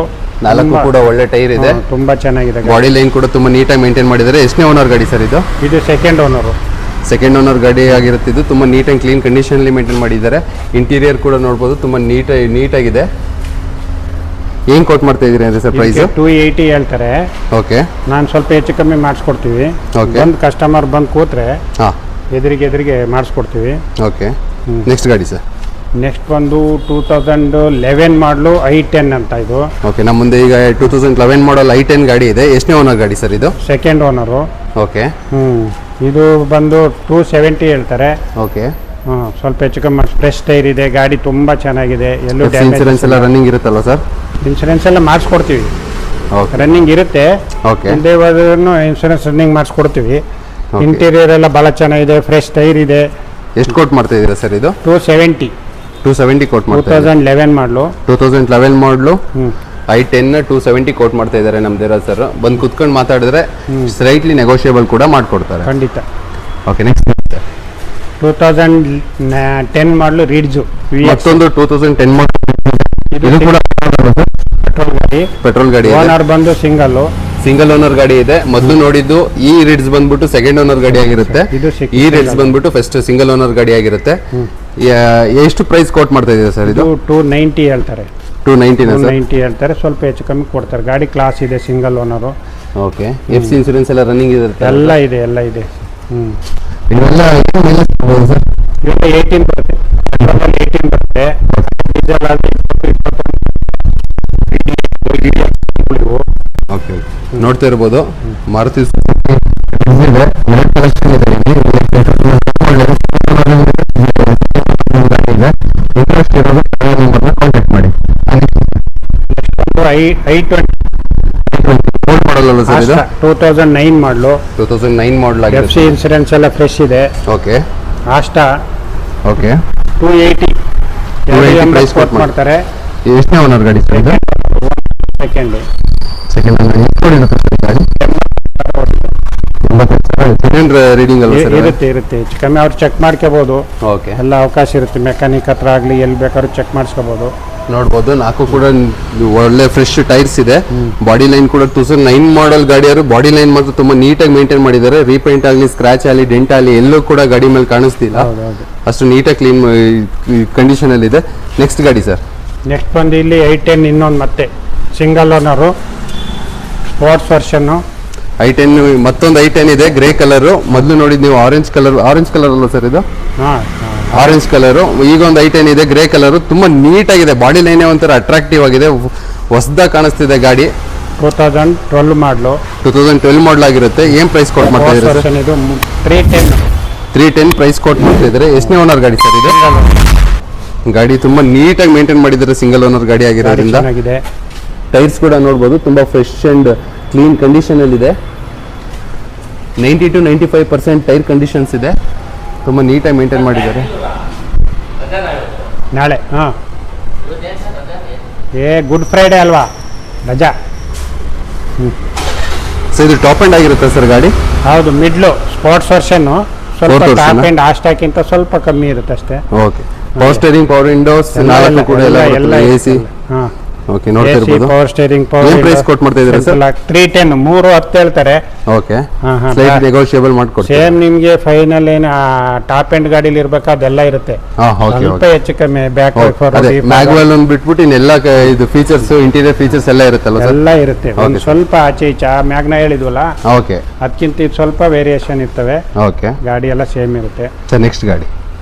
4 ಕೂಡ ಒಳ್ಳೆ ಟೈರ್ ಇದೆ. ತುಂಬಾ ಚೆನ್ನಾಗಿದೆ. ಬಾಡಿ ಲೈನ್ ಕೂಡ ತುಂಬ ನೀಟಾಗಿ ಮೇಂಟೈನ್ ಮಾಡಿದ್ದಾರೆ. ಎಷ್ಟನೇ ಓನರ್ ಗಾಡಿ ಸರ್ ಇದು? ಇದು ಸೆಕೆಂಡ್ ಓನರು. ಸೆಕೆಂಡ್ ಓನರ್ ಗಾಡಿ ಆಗಿರುತ್ತೆ. ಇದು ತುಂಬ ನೀಟ್ ಆ್ಯಂಡ್ ಕ್ಲೀನ್ ಕಂಡೀಷನಲ್ಲಿ ಮೇಂಟೈನ್ ಮಾಡಿದ್ದಾರೆ. ಇಂಟೀರಿಯರ್ ಕೂಡ ನೋಡ್ಬೋದು, ತುಂಬ ನೀಟಾಗಿದೆ. ಏನು ಕೊಟ್ಟು ಮಾಡ್ತಾ ಇದ್ದೀರಿ ಅಂದರೆ ಸರ್ ಪ್ರೈಸ್? 280 ಹೇಳ್ತಾರೆ. ಓಕೆ. ನಾನು ಸ್ವಲ್ಪ ಹೆಚ್ಚು ಕಮ್ಮಿ ಮಾಡಿಸ್ಕೊಡ್ತೀವಿ. ಓಕೆ. ಒಂದು ಕಸ್ಟಮರ್ ಬಂದು ಕೂತ್ರೆ ಹಾಂ ಎದುರಿಗೆ ಮಾಡಿಸ್ಕೊಡ್ತೀವಿ. ಓಕೆ. ನೆಕ್ಸ್ಟ್ ಗಾಡಿ ಸರ್? ನೆಕ್ಸ್ಟ್ ಬಂದು 2011 ಮಾಡಲು i10 ಅಂತ ಇದು. ಓಕೆ. ನಮ್ಮ ಮುಂದೆ ಈಗ 2011 ಮಾಡಲ್ i10 ಗಾಡಿ ಇದೆ. ಎಷ್ಟನೇ ಓನರ್ ಗಾಡಿ ಸರ್ ಇದು? Second owner. ಓಕೆ. ಇದು ಬಂದು 270 ಹೇಳ್ತಾರೆ. ಓಕೆ. ಸ್ವಲ್ಪ ಹೆಚ್ಚು ಕಮ್ಮಿ ಫ್ರೆಶ್ ಟೈರ್ ಇದೆ. ಗಾಡಿ ತುಂಬ ಚೆನ್ನಾಗಿದೆ. ಎಲ್ಲೂ ಇನ್ಸೂರೆನ್ಸ್ ಎಲ್ಲ ರನ್ನಿಂಗ್ ಇರುತ್ತಲ್ಲ ಸರ್? ಇನ್ಸೂರೆನ್ಸ್ ಎಲ್ಲ ಮಾಡಿಸ್ಕೊಡ್ತೀವಿ. ಓಕೆ. ರನ್ನಿಂಗ್ ಇರುತ್ತೆ. ಓಕೆ. ಹಿಂದೆ ಹೋದ್ರೂ ಇನ್ಸೂರೆನ್ಸ್ ರನ್ನಿಂಗ್ ಮಾಡಿಸ್ಕೊಡ್ತೀವಿ. ಇಂಟೀರಿಯರ್ ಎಲ್ಲ ಭಾಳ ಚೆನ್ನಾಗಿದೆ, ಫ್ರೆಶ್ ಟೈರ್ ಇದೆ. ಎಷ್ಟು ಕೋಟ್ ಮಾಡ್ತಾ ಇದ್ದೀರಾ ಸರ್ ಇದು? 270 ಕೋಟ್ ಮಾಡ್ತಾ 2011 ಮಾಡಲು. 2011 ಮಾಡಲು i10 270 ಕೋಟ್ ಮಾಡ್ತಾ ಇದ್ದಾರೆ ನಮ್ಮ ದೇವರಾಜ್ ಸರ್. ಬಂದು ಕುತ್ಕೊಂಡು ಮಾತಾಡಿದ್ರೆ ಸ್ಲೈಟ್ಲಿ ನೆಗೋಷಿಯಬಲ್ ಕೂಡ ಮಾಡಿಕೊಡ್ತಾರೆ. ಖಂಡಿತ. ಓಕೆ. ನೆಕ್ಸ್ಟ್ 2010 ಮಾಡಲು ರಿಡ್ಜು. ಮತ್ತೊಂದು 2010 ಮಾಡಲ್. ಇದು ಕೂಡ ಪೆಟ್ರೋಲ್ ಗಾಡಿ. ಓನರ್ ಬಂದು ಸಿಂಗಲ್ ಓನರ್ ಗಾಡಿ ಇದೆ. ಮೊದಲು ನೋಡಿದ್ದು ಈ ರಿಡ್ಸ್ ಬಂದ್ಬಿಟ್ಟು ಸೆಕೆಂಡ್ ಓನರ್ ಗಾಡಿ ಆಗಿರುತ್ತೆ. ಈ ರಿಡ್ಸ್ ಬಂದ್ಬಿಟ್ಟು ಫಸ್ಟ್ ಸಿಂಗಲ್ ಓನರ್ ಗಾಡಿ ಆಗಿರುತ್ತೆ. ಎಷ್ಟು ಪ್ರೈಸ್ ಕೋಟ್ ಮಾಡ್ತಾ ಇದ್ದೀರಾ ಸರ್ ಇದು? 290 ಹೇಳ್ತಾರೆ. 290 ಹೇಳ್ತಾರೆ. ಸ್ವಲ್ಪ ಹೆಚ್ಚು ಕಮ್ಮಿ ಕೊಡ್ತಾರೆ. ಗಾಡಿ ಕ್ಲಾಸ್ ಇದೆ, single owner. Okay. FC insurance ಎಲ್ಲ ರನ್ನಿಂಗ್ ಇರುತ್ತೆ? ಎಲ್ಲ ಇದೆ. ಇವೆಲ್ಲ 18 ಬರುತ್ತೆ. 18 ಬರುತ್ತೆ. ಡೀಸೆಲ್ ಆಗಿ 20. ಓಕೆ. ನೋಡ್ತಾ ಇರ್ಬೋದು ಮಾರುತಿ ಕಾಂಟ್ಯಾಕ್ಟ್ ಮಾಡಿ. ಮಾಡಲ್ ಅಲ್ಲ ಸರ್ ಇದು? 2009 ಮಾಡಲು. 2009 ಮಾಡಲ್ ಆಗಿದೆ. FC ಇನ್ಸೂರೆನ್ಸ್ ಎಲ್ಲ ಫ್ರೆಶ್ ಇದೆ. ಓಕೆ. ಆಸ್ಟಾ. ಓಕೆ. 280 ಪ್ರೈಸ್ ಕೊಟ್ಟು ಮಾಡ್ತಾರೆ. ಎಷ್ಟನೇ ಓನರ್ ಗಾಡಿ ಸರ್ ಇದು? Second owner. ರೀಡಿಂಗ್ ಅಲ್ಲ ಸರ್? ಇರುತ್ತೆ. ಹೆಚ್ಚು ಕಮ್ಮಿ ಅವ್ರು ಚೆಕ್ ಮಾಡ್ಕೋಬಹುದು. ಓಕೆ. ಎಲ್ಲ ಅವಕಾಶ ಇರುತ್ತೆ. ಮೆಕ್ಯಾನಿಕ್ ಹತ್ರ ಆಗಲಿ ಎಲ್ಲಿ ಬೇಕಾದ್ರೂ ಚೆಕ್ ಮಾಡಿಸ್ಕೋಬಹುದು. ನೋಡ್ಬೋದು, ನಾಲ್ಕು ಕೂಡ ಒಳ್ಳೆ ಫ್ರೆಶ್ ಟೈರ್ಸ್ ಇದೆ. ಬಾಡಿ ಲೈನ್ ಕೂಡ 2009 ಮಾಡೆಲ್ ಗಾಡಿಯವರು ಬಾಡಿ ಲೈನ್ ಮಾತ್ರ ತುಂಬಾ ನೀಟಾಗಿ ಮೇಂಟೈನ್ ಮಾಡಿದ್ದಾರೆ. ರೀಪೇಂಟ್ ಆಗಲಿ, ಸ್ಕ್ರಾಚ್ ಆಗಲಿ, ಡೆಂಟ್ ಆಗಲಿ ಎಲ್ಲೂ ಕೂಡ ಗಾಡಿ ಮೇಲೆ ಕಾಣಿಸ್ತಿಲ್ಲ. ಅಷ್ಟು ನೀಟಾಗಿ ಕ್ಲೀನ್ ಕಂಡೀಷನ್ ಅಲ್ಲಿ ಇದೆ. ನೆಕ್ಸ್ಟ್ ಗಾಡಿ ಸರ್. ನೆಕ್ಸ್ಟ್ ಬಂದು ಇಲ್ಲಿ 810 ಇನ್ನೊಂದು ಮತ್ತೆ ಸಿಂಗಲ್ ಓನರು ಸ್ಪೋರ್ಟ್ಸ್ ವರ್ಷನ್ನು. i10 ಮತ್ತೊಂದು i10 ಇದೆ ಗ್ರೇ ಕಲರ್. ಮೊದಲು ನೋಡಿದ್ ನೀವು ಆರೆಂಜ್ ಕಲರ್ ಅಲ್ಲ ಸರ್ ಇದು? Orange colour. ಈಗ ಒಂದು i10 ಇದೆ ಗ್ರೇ ಕಲರ್. ತುಂಬಾ ನೀಟ್ ಆಗಿದೆ, ಬಾಡಿ ಲೈನ್ ಒಂಥರ ಅಟ್ರಾಕ್ಟಿವ್ ಆಗಿದೆ, ಹೊಸದಾಗಿ ಕಾಣಿಸ್ತಿದೆ ಗಾಡಿ. 2012 ಮಾಡಲು. 2012 ಮಾಡಲ್ ಆಗಿರುತ್ತೆ. ಏನ್ ಪ್ರೈಸ್ ಕೊಟ್ ಮಾಡ್ತಾ ಇದ್ದಾರೆ ಸರ್? ಇದು 310 ಪ್ರೈಸ್ ಕೊಟ್ ಮಾಡ್ತಾ ಇದ್ದಾರೆ. ಎಷ್ಟನೇ ಓನರ್ ಗಾಡಿ ಸರ್ ಇದು? ಗಾಡಿ ತುಂಬಾ ನೀಟಾಗಿ ಮೇಂಟೈನ್ ಮಾಡಿದ್ದಾರೆ, ಸಿಂಗಲ್ ಓನರ್ ಗಾಡಿ ಆಗಿರೋದ್ರಿಂದ. ಟೈರ್ಸ್ ಕೂಡ ನೋಡ್ಬೋದು, ತುಂಬಾ ಫ್ರೆಶ್ ಅಂಡ್ ಕ್ಲೀನ್ ಕಂಡೀಷನ್ ಅಲ್ಲಿ ಇದೆ. 90 to 95% ಟೈರ್ ಕಂಡೀಷನ್ಸ್ ಇದೆ. ತುಂಬಾ ನೀಟಾಗಿ ಮೇಂಟೈನ್ ಮಾಡಿದ್ದಾರೆ. ನಾಳೆ ಗುಡ್ ಫ್ರೈಡೆ ಅಲ್ವಾ, ರಜಾ. ಸೊ ಇದು ಟಾಪ್ ಎಂಡ್ ಆಗಿರುತ್ತೆ ಸರ್ ಗಾಡಿ? ಹೌದು, ಮಿಡ್ಲು ಸ್ಪೋರ್ಟ್ಸ್ ವರ್ಷನ್. ಸ್ವಲ್ಪ ಟಾಪ್ ಎಂಡ್ ಆಸ್ಟಾಕ್ಕಿಂತ ಸ್ವಲ್ಪ ಕಮ್ಮಿ ಇರುತ್ತೆ ಅಷ್ಟೇ. Okay. Power steering, power Windows ನಾಲ್ಕು ಕೂಡ ಎಲ್ಲ ಎಸಿ. ಓಕೆ, ನೋಡ್ತಾ ಇರಬಹುದು. ಪವರ್ ಸ್ಟೇರಿಂಗ್, ಏನು ಪ್ರೈಸ್ ಕೊಟ್ ಮಾಡ್ತಾ ಇದ್ದೀರಾ ಸರ್? 310 310 ಹೇಳ್ತಾರೆ. ಓಕೆ, ಸ್ಲೈಟ್ ನೆಗೋಷಿಯಬಲ್ ಮಾಡ್ಕೊಡ್ತೀವಿ. ಸೇಮ್ ನಿಮಗೆ ಫೈನಲ್ ಏನು ಟಾಪ್ ಎಂಡ್ ಗಾಡಿಲಿ ಇರಬೇಕು ಅದೆಲ್ಲ ಇರುತ್ತೆ. ಸ್ವಲ್ಪ ಹೆಚ್ಚು ಕಮ್ಮಿ ಬ್ಯಾಕ್ ಮ್ಯಾಗ್ವೆಲ್ ಒಂದು ಬಿಟ್ಬಿಟ್ಟು ಇನ್ನೆಲ್ಲ ಇದು ಫೀಚರ್ಸ್, ಇಂಟೀರಿಯರ್ ಫೀಚರ್ಸ್ ಎಲ್ಲ ಇರುತ್ತಲ್ಲ ಸರ್? ಎಲ್ಲ ಇರುತ್ತೆ. ಒಂದು ಸ್ವಲ್ಪ ಆಚೆ ಈಚೆ ಮ್ಯಾಗ್ನ ಹೇಳಿದ್ವಲ್ಲ, ಓಕೆ, ಅದಕ್ಕಿಂತ ಸ್ವಲ್ಪ ವೇರಿಯೇಷನ್ ಇರ್ತವೆ. ಓಕೆ, ಗಾಡಿ ಎಲ್ಲ ಸೇಮ್ ಇರುತ್ತೆ ಸರ್. ನೆಕ್ಸ್ಟ್ ಗಾಡಿ.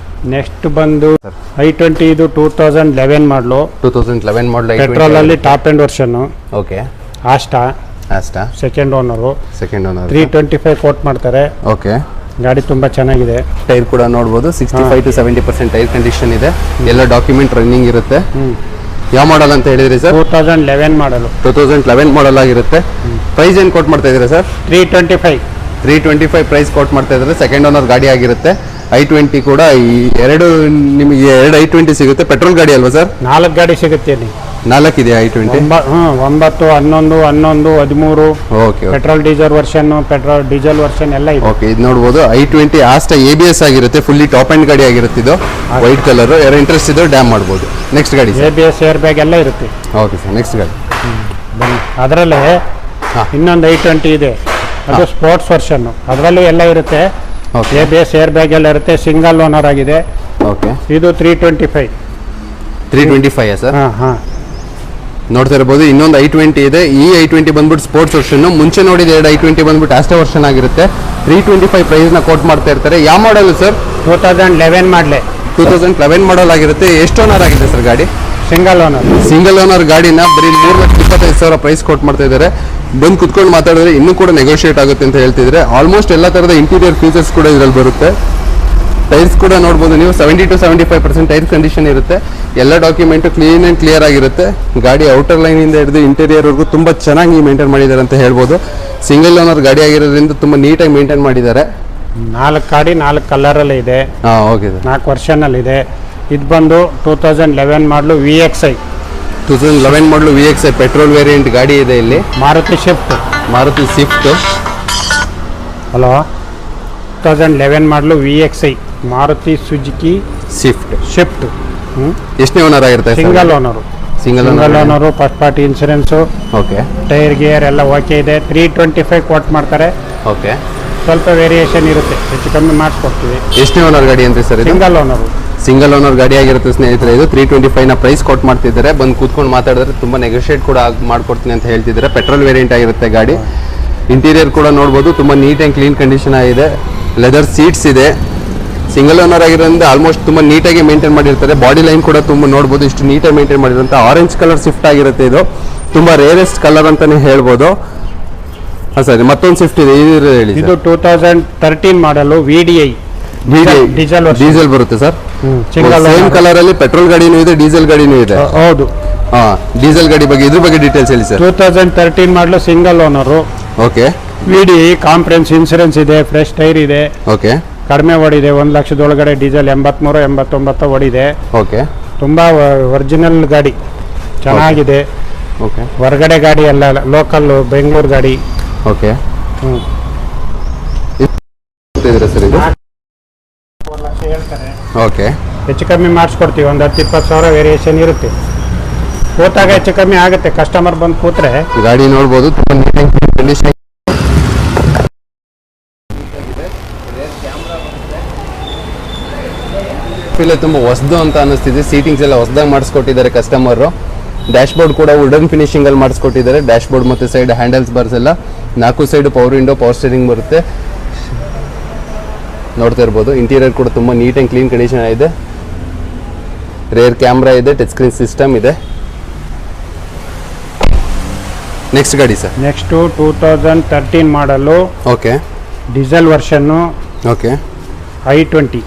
ನೆಕ್ಸ್ಟ್ ಬಂದು i20 ಇದು 2011 ಮಾಡಲು. 2011 ಮಾಡಲ್ ಪೆಟ್ರೋಲ್ ಅಲ್ಲಿ ಟಾಪ್ ಎಂಡ್ ವರ್ಷನ್. ಓಕೆ, ಆಸ್ಟಾ ಸೆಕೆಂಡ್ ಓನರು. 325 ಕೋಟ್ ಮಾಡ್ತಾರೆ. ಓಕೆ, ಗಾಡಿ ತುಂಬಾ ಚೆನ್ನಾಗಿದೆ. ಟೈರ್ ಕೂಡ ನೋಡಬಹುದು, 65 to 70% ಟೈರ್ ಕಂಡೀಷನ್ ಇದೆ. ಎಲ್ಲ ಡಾಕ್ಯುಮೆಂಟ್ ರನ್ನಿಂಗ್ ಇರುತ್ತೆ. ಯಾವ ಮಾಡಲ್ ಅಂತ ಹೇಳಿದ್ರಿ ಸರ್? 2011 ಮಾಡಲು. 2011 ಮಾಡಲ್ ಆಗಿರುತ್ತೆ. ಪ್ರೈಸ್ ಏನು ಕೋಟ್ ಮಾಡ್ತಾ ಇದ್ದೀರಾ ಸರ್? 325 ಪ್ರೈಸ್ ಕೋಟ್ ಮಾಡ್ತಾ ಇದ್ದಾರೆ. ಸೆಕೆಂಡ್ ಓನರ್ ಗಾಡಿ ಆಗಿರುತ್ತೆ. i20 ಕೂಡ ನಿಮಗೆ ಎರಡು i20 ಸಿಗುತ್ತೆ. ಪೆಟ್ರೋಲ್ ಗಾಡಿ ಅಲ್ವಾ ಸರ್? 4 ಗಾಡಿ ಸಿಗುತ್ತೆ. 4 ಇದೆ i20. 9, 11, 13. Okay, petrol diesel version ಎಲ್ಲ ಇದೆ. ಓಕೆ, ಇದು ನೋಡಬಹುದು i20 ಆಸ್ಟಾ ABS ಆಗಿರುತ್ತೆ. ಫುಲ್ಲಿ ಟಾಪ್ ಎಂಡ್ ಗಾಡಿ ಆಗಿರುತ್ತೆ. ಇದು ವೈಟ್ ಕಲರ್. ಯಾರು ಇಂಟ್ರೆಸ್ಟ್ ಇದ್ರೆ ಡ್ಯಾಮ್ ಮಾಡಬಹುದು. ನೆಕ್ಸ್ಟ್ ಗಾಡಿ ABS ಏರ್ ಬ್ಯಾಗ್ ಎಲ್ಲ ಇರುತ್ತೆ. ಓಕೆ ಸರ್, ನೆಕ್ಸ್ಟ್ ಗಾಡಿ. ಅದರಲ್ಲೇ ಇನ್ನೊಂದು i20 ಇದೆ, ಅದು ಸ್ಪೋರ್ಟ್ಸ್ ವರ್ಷನ್. ಅದರಲ್ಲೂ ಎಲ್ಲ ಇರುತ್ತೆ. ABS ಏರ್ ಬ್ಯಾಗ್ ಎಲ್ಲ ಇರುತ್ತೆ. ಸಿಂಗಲ್ ಓನರ್ ಆಗಿದೆ. ಓಕೆ, ಇದು 325 ಸರ್? ನೋಡ್ತಾ ಇರಬಹುದು. ಇನ್ನೊಂದು i20 ಇದೆ. ಈ i20 ಬಂದ್ಬಿಟ್ಟು ಸ್ಪೋರ್ಟ್ಸ್ ವರ್ಷನ್. ಮುಂಚೆ ನೋಡಿದ ಎರಡು i20 ಬಂದ್ಬಿಟ್ಟು ಆಸ್ಟಾ ವರ್ಷನ್ ಆಗಿರುತ್ತೆ. 325 ಪ್ರೈಸ್ ನ ಕೋಟ್ ಮಾಡ್ತಾ ಇರ್ತಾರೆ. ಯಾವ ಮಾಡಲ್ ಸರ್? 2011 ಮಾಡಲೆ. 2011 ಮಾಡಲ್ ಆಗಿರುತ್ತೆ. ಎಷ್ಟು ಓನರ್ ಆಗಿದೆ ಸರ್ ಗಾಡಿ? ಸಿಂಗಲ್ ಓನರ್ ಗಾಡಿನ ಬರೀ 3,25,000 ಪ್ರೈಸ್ ಕೋಟ್ ಮಾಡ್ತಾ ಇದ್ದಾರೆ. ಬಂದು ಕುತ್ಕೊಂಡು ಮಾತಾಡಿದ್ರೆ ಇನ್ನೂ ಕೂಡ ನೆಗೋಷಿಯೇಟ್ ಆಗುತ್ತೆ ಅಂತ ಹೇಳ್ತಿದ್ರೆ. ಆಲ್ಮೋಸ್ಟ್ ಎಲ್ಲ ತರದ ಇಂಟೀರಿಯರ್ ಫೀಚರ್ಸ್ ಕೂಡ ಇದರಲ್ಲಿ ಬರುತ್ತೆ. ಟೈರ್ಸ್ ಕೂಡ ನೋಡ್ಬೋದು ನೀವು, 70 to 75% ಟೈರ್ ಕಂಡೀಷನ್ ಇರುತ್ತೆ. ಎಲ್ಲ ಡಾಕ್ಯುಮೆಂಟ್ ಕ್ಲೀನ್ ಅಂಡ್ ಕ್ಲಿಯರ್ ಆಗಿರುತ್ತೆ. ಗಾಡಿ ಔಟರ್ ಲೈನ್ ಇಂದ ಹಿಡಿದು ಇಂಟೀರಿಯರ್ ವರ್ಗೂ ತುಂಬಾ ಚೆನ್ನಾಗಿ ಮೇಂಟೈನ್ ಮಾಡಿದ್ದಾರೆ ಅಂತ ಹೇಳ್ಬೋದು. ಸಿಂಗಲ್ ಓನರ್ ಗಾಡಿ ಆಗಿರೋದ್ರಿಂದ ತುಂಬಾ ನೀಟಾಗಿ ಮೇಂಟೈನ್ ಮಾಡಿದ್ದಾರೆ. 4 ಗಾಡಿ 4 ಕಲರ್ ಅಲ್ಲಿ ಇದೆ. Okay sir. 4 ವರ್ಷನ್ ಅಲ್ಲಿ ಇದೆ. ಇದು ಬಂದು 2011 ಮಾಡಲು VXI. 2011 ಮಾಡಲು VXI ಪೆಟ್ರೋಲ್ ವೇರಿಯಂಟ್ ಗಾಡಿ ಇದೆ. ಇಲ್ಲಿ ಮಾರುತಿ ಸ್ವಿಫ್ಟ್. ಹಲೋ, 2011 ಮಾಡಲು VXI ಮಾರುತಿ ಸುಜುಕಿ ಸ್ವಿಫ್ಟ್. ಎಷ್ಟನೇ ಓನರ್ ಆಗಿರುತ್ತೆ? Single owner. First party insurance. Okay, tyre gear ಎಲ್ಲ ಓಕೆ ಇದೆ. 325 ಕೋಟ್ ಮಾಡ್ತಾರೆ. ಓಕೆ, ಸ್ವಲ್ಪ ವೇರಿಯೇಷನ್ ಇರುತ್ತೆ, ಹೆಚ್ಚು ಕಮ್ಮಿ ಮಾಡಿಸ್ಕೊಡ್ತೀವಿ. ಎಷ್ಟನೇ ಓನರ್ ಗಾಡಿ ಅಂತ ಸರ್? ಸಿಂಗಲ್ ಓನರ್ ಗಾಡಿ ಆಗಿರುತ್ತೆ ಸ್ನೇಹಿತರೆ. ಇದು 325 ಪ್ರೈಸ್ ಕೊಟ್ ಮಾಡ್ತಿದ್ದಾರೆ. ಬಂದು ಕೂತ್ಕೊಂಡು ಮಾತಾಡಿದ್ರೆ ತುಂಬಾ ನೆಗೋಷಿಯೇಟ್ ಕೂಡ ಮಾಡ್ಕೊಡ್ತೀನಿ ಅಂತ ಹೇಳ್ತಿದ್ದಾರೆ. ಪೆಟ್ರೋಲ್ ವೇರಿಯಂಟ್ ಆಗಿರುತ್ತೆ ಗಾಡಿ. ಇಂಟೀರಿಯರ್ ಕೂಡ ನೋಡ್ಬೋದು, ತುಂಬಾ ನೀಟ್ ಆ್ಯಂಡ್ ಕ್ಲೀನ್ ಕಂಡೀಷನ್ ಆಗಿದೆ. ಲೆದರ್ ಸೀಟ್ಸ್ ಇದೆ. ಸಿಂಗಲ್ ಓನರ್ ಆಗಿರೋದ್ರಿಂದ ಆಲ್ಮೋಸ್ಟ್ ತುಂಬಾ ನೀಟಾಗಿ ಮೇಂಟೈನ್ ಮಾಡಿರ್ತಾರೆ. ಬಾಡಿ ಲೈನ್ ಕೂಡ ತುಂಬಾ ನೋಡ್ಬೋದು, ಇಷ್ಟು ನೀಟಾಗಿ ಮೇಂಟೈನ್ ಮಾಡಿರೋಂಥ ಆರೆಂಜ್ ಕಲರ್ ಸ್ವಿಫ್ಟ್ ಆಗಿರುತ್ತೆ. ಇದು ತುಂಬಾ ರೇರೆಸ್ಟ್ ಕಲರ್ ಅಂತಾನೆ ಹೇಳ್ಬೋದು. ಸರಿ, ಮತ್ತೊಂದು ಸ್ವಿಫ್ಟ್ ಇದೆ, ಇದು 2013 ಮಾಡಲು VDI ಡೀಸೆಲ್ ಬರುತ್ತೆ ಸರ್. ಸೇಮ್ ಕಲರ್ ಅಲ್ಲಿ ಪೆಟ್ರೋಲ್ ಗಾಡಿನೂ ಇದೆ, ಡೀಸೆಲ್ ಗಾಡಿನೂ ಇದೆ. ಹೌದು. ಡೀಸೆಲ್ ಗಾಡಿ ಬಗ್ಗೆ ಇದ್ರ ಬಗ್ಗೆ ಡೀಟೇಲ್ಸ್ ಹೇಳಿ ಸರ್. 2013 ಮಾಡಲು single owner. Okay, VDI ಕಾಂಪ್ರೆನ್ಸ್ insurance ಇದೆ. ಫ್ರೆಶ್ ಟೈರ್ ಇದೆ. ಓಕೆ, ಕಡಿಮೆ ಓಡಿದೆ. 1 ಲಕ್ಷದ ಒಳಗಡೆ. ಡೀಸೆಲ್ 83-89 ಓಡಿದೆ. ಓಕೆ, ತುಂಬಾ ಒರಿಜಿನಲ್ ಗಾಡಿ, ಚೆನ್ನಾಗಿದೆ. ಓಕೆ, ಹೊರಗಡೆ ಗಾಡಿ ಅಲ್ಲ, ಲೋಕಲ್ ಬೆಂಗಳೂರು ಗಾಡಿ. ಓಕೆ, ಸರ್ ಇದು 4 ಲಕ್ಷ ಹೇಳ್ತಾರೆ. ಓಕೆ, ಹೆಚ್ಚು ಕಮ್ಮಿ ಮಾಡಿಸ್ಕೊಡ್ತೀವಿ. ಒಂದು 10-20 ಸಾವಿರ ವೇರಿಯೇಷನ್ ಇರುತ್ತೆ. ಕೂತಾಗ ಹೆಚ್ಚು ಕಮ್ಮಿ ಆಗುತ್ತೆ, ಕಸ್ಟಮರ್ ಬಂದು ಕೂತ್ರೆ. ಗಾಡಿ ನೋಡ್ಬೋದು ತುಂಬ ನೀಟಾಗಿ ಕಂಡೀಷನ್. ತುಂಬ ಹೊಸದು ಅಂತ ಅನಿಸ್ತಿದೆ. ಸೀಟಿಂಗ್ಸ್ ಎಲ್ಲ ಹೊಸದಾಗಿ ಮಾಡಿಸ್ಕೊಟ್ಟಿದ್ದಾರೆ ಕಸ್ಟಮರು. ಡ್ಯಾಶ್ ಬೋರ್ಡ್ ಕೂಡ ವುಡನ್ ಫಿನಿಶಿಂಗ್ ಅಲ್ಲಿ ಮಾಡಿಸ್ಕೊಟ್ಟಿದ್ದಾರೆ. ಡ್ಯಾಶ್ ಬೋರ್ಡ್ ಮತ್ತು ಸೈಡ್ ಹ್ಯಾಂಡಲ್ಸ್ ಬಾರ್ಸ್ ಎಲ್ಲ 4 side power window, power steering ಬರುತ್ತೆ. ನೋಡ್ತಾ ಇರ್ಬೋದು. ಇಂಟೀರಿಯರ್ ಕೂಡ ತುಂಬ ನೀಟ್ ಆ್ಯಂಡ್ ಕ್ಲೀನ್ ಕಂಡೀಷನ್ ಇದೆ. ರೇರ್ ಕ್ಯಾಮ್ರಾ ಇದೆ, ಟಚ್ ಸ್ಕ್ರೀನ್ ಸಿಸ್ಟಮ್ ಇದೆ. ನೆಕ್ಸ್ಟ್ ಗಾಡಿ sir. Next 2013 model, okay, diesel version, okay. i20